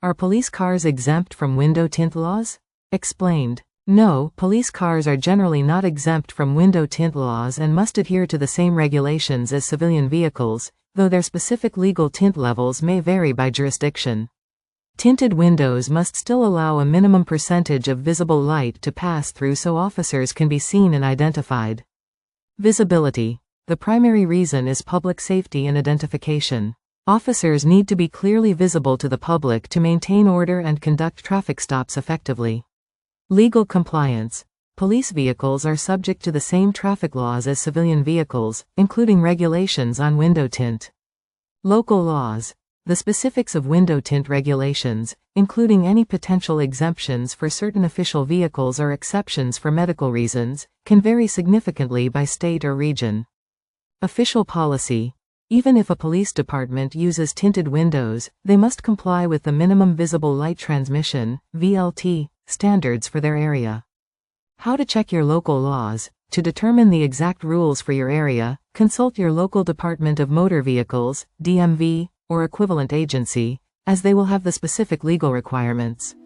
Are police cars exempt from window tint laws? Explained. No, police cars are generally not exempt from window tint laws and must adhere to the same regulations as civilian vehicles, though their specific legal tint levels may vary by jurisdiction. Tinted windows must still allow a minimum percentage of visible light to pass through so officers can be seen and identified. Visibility. The primary reason is public safety and identification. Officers need to be clearly visible to the public to maintain order and conduct traffic stops effectively. Legal compliance. Police vehicles are subject to the same traffic laws as civilian vehicles, including regulations on window tint. Local laws. The specifics of window tint regulations, including any potential exemptions for certain official vehicles or exceptions for medical reasons, can vary significantly by state or region. Official policy. Even if a police department uses tinted windows, they must comply with the minimum visible light transmission (VLT) standards for their area. How to check your local laws. To determine the exact rules for your area, consult your local Department of Motor Vehicles (DMV) or equivalent agency, as they will have the specific legal requirements.